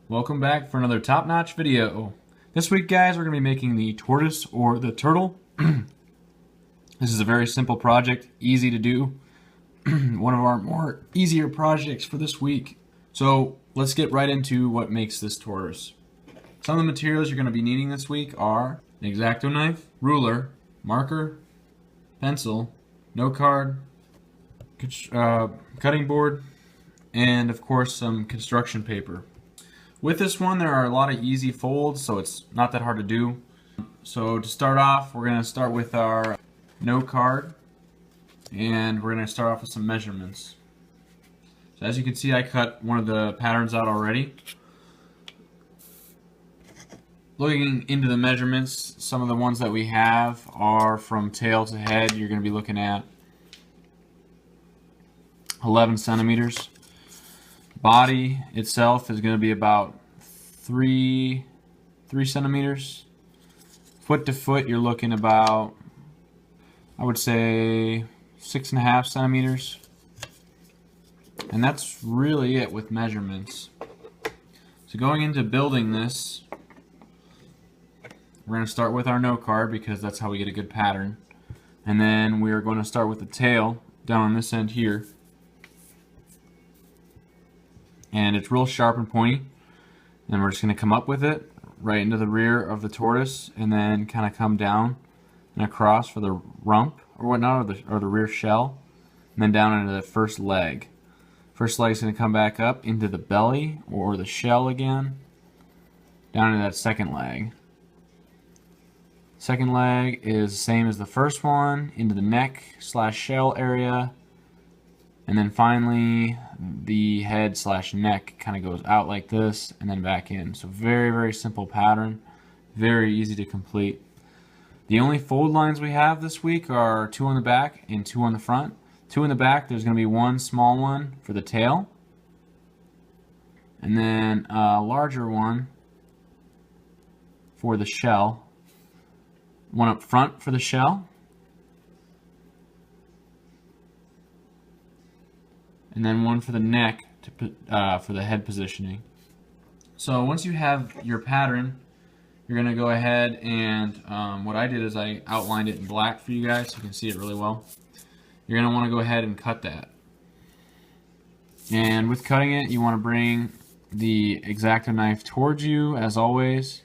Welcome back for another top-notch video. This week, guys, we're going to be making the tortoise or the turtle. This is a very simple project, easy to do. One of our more easier projects for this week. So let's get right into what makes this tortoise. Some of the materials you're going to be needing this week are an X-Acto knife, ruler, marker, pencil, note card, cutting board, and of course some construction paper. With this one, there are a lot of easy folds, so it's not that hard to do. So to start off, we're going to start with our note card, and we're going to start off with some measurements. So as you can see, I cut one of the patterns out already. Looking into the measurements, some of the ones that we have are from tail to head. You're going to be looking at 11 centimeters. Body itself is going to be about 3 centimeters. Foot to foot, you're looking about, I would say, 6.5 centimeters. And that's really it with measurements. So going into building this, we're going to start with our note card because that's how we get a good pattern. And then we are going to start with the tail down on this end here. And it's real sharp and pointy. And we're just going to come up with it right into the rear of the tortoise and then kind of come down and across for the rump or whatnot, or the rear shell, and then down into the first leg. First leg is going to come back up into the belly or the shell again, down into that second leg. Second leg is the same as the first one, into the neck / shell area. And then finally, the head / neck kind of goes out like this and then back in. So very, very simple pattern. Very easy to complete. The only fold lines we have this week are 2 on the back and 2 on the front. 2 in the back, there's going to be 1 small one for the tail. And then a larger one for the shell. 1 up front for the shell. And then 1 for the neck for the head positioning. So once you have your pattern, you're going to go ahead and what I did is I outlined it in black for you guys so you can see it really well. You're going to want to go ahead and cut that. And with cutting it, you want to bring the X-Acto knife towards you, as always,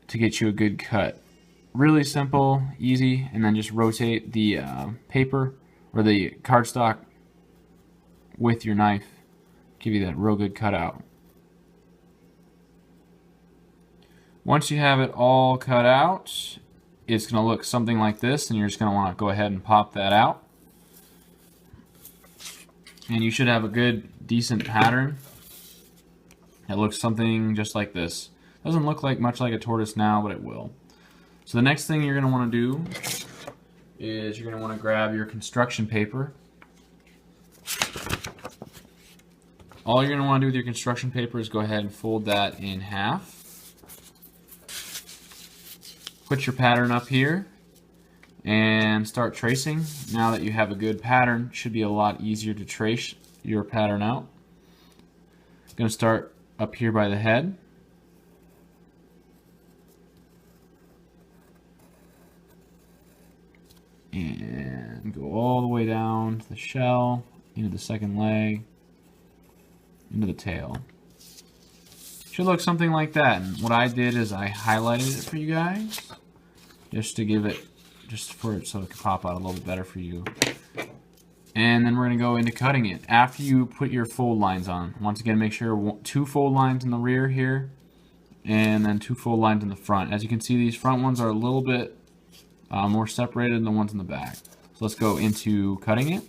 to get you a good cut. Really simple, easy, and then just rotate the paper or the cardstock with your knife, give you that real good cutout. Once you have it all cut out, it's going to look something like this, and you're just going to want to go ahead and pop that out. And you should have a good, decent pattern that looks something just like this. Doesn't look like much like a tortoise now, but it will. So the next thing you're going to want to do is you're going to want to grab your construction paper. All you're going to want to do with your construction paper is go ahead and fold that in half. Put your pattern up here and start tracing. Now that you have a good pattern, it should be a lot easier to trace your pattern out. I'm going to start up here by the head. And go all the way down to the shell, into the second leg, into the tail. Should look something like that. And what I did is I highlighted it for you guys, just to give it, just for it so it can pop out a little bit better for you. And then we're going to go into cutting it after you put your fold lines on. Once again, make sure 2 fold lines in the rear here, and then 2 fold lines in the front. As you can see, these front ones are a little bit more separated than the ones in the back. So let's go into cutting it.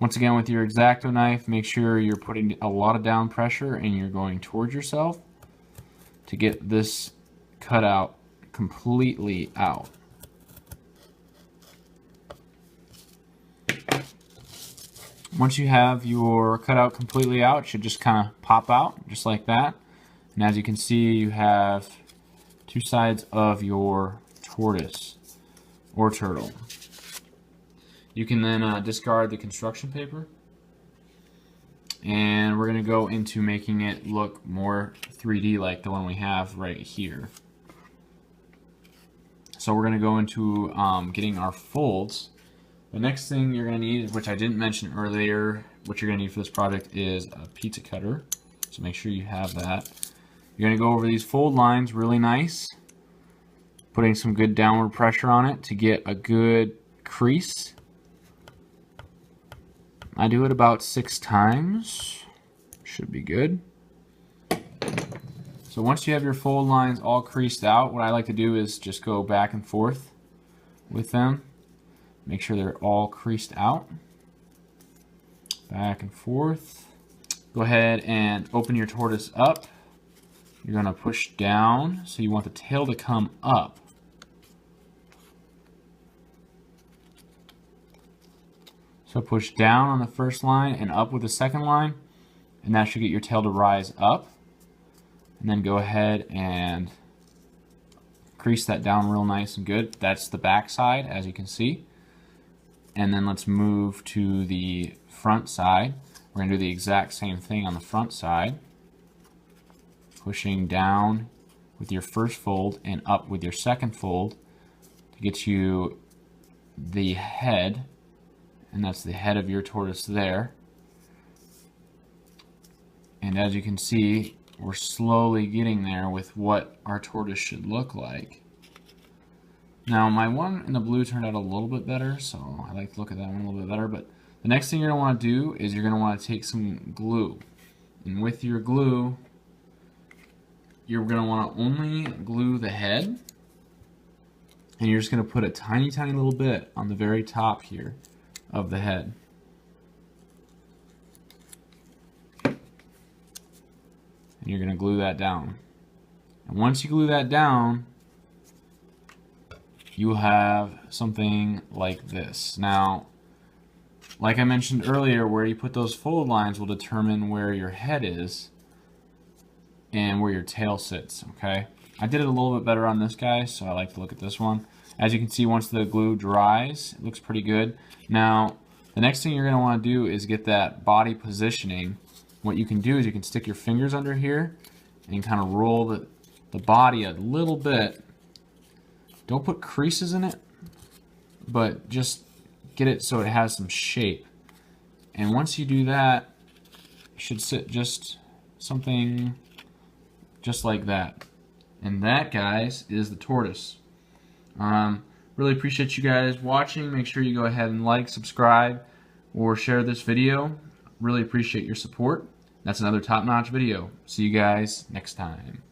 Once again, with your X-Acto knife, make sure you're putting a lot of down pressure and you're going towards yourself to get this cut out completely out. Once you have your cutout completely out, it should just kind of pop out just like that. And as you can see, you have 2 sides of your tortoise or turtle. You can then discard the construction paper And we're going to go into making it look more 3D like the one we have right here. So we're going to go into getting our folds. The next thing you're going to need, which I didn't mention earlier, what you're going to need for this project is a pizza cutter. So make sure you have that. You're going to go over these fold lines really nice, putting some good downward pressure on it to get a good crease. I do it about 6 times. Should be good. So once you have your fold lines all creased out, what I like to do is just go back and forth with them. Make sure they're all creased out. Back and forth. Go ahead and open your tortoise up. You're going to push down, so you want the tail to come up. So push down on the first line and up with the second line, and that should get your tail to rise up. And then go ahead and crease that down real nice and good. That's the back side, as you can see. And then let's move to the front side. We're going to do the exact same thing on the front side. Pushing down with your first fold and up with your second fold to get you the head. And that's the head of your tortoise there. And as you can see, we're slowly getting there with what our tortoise should look like. Now my one in the blue turned out a little bit better, so I like to look at that one a little bit better. But the next thing you're going to want to do is you're going to want to take some glue. And with your glue, you're going to want to only glue the head. And you're just going to put a tiny, tiny little bit on the very top here of the head. And you're going to glue that down. And once you glue that down, you have something like this. Now, like I mentioned earlier, where you put those fold lines will determine where your head is and where your tail sits, okay? I did it a little bit better on this guy, so I like to look at this one. As you can see, once the glue dries, it looks pretty good. Now, the next thing you're going to want to do is get that body positioning. What you can do is you can stick your fingers under here and kind of roll the body a little bit. Don't put creases in it, but just get it so it has some shape. And once you do that, it should sit just something just like that. And that, guys, is the tortoise. Really appreciate you guys watching. Make sure you go ahead and like, subscribe, or share this video. Really appreciate your support. That's another top-notch video. See you guys next time.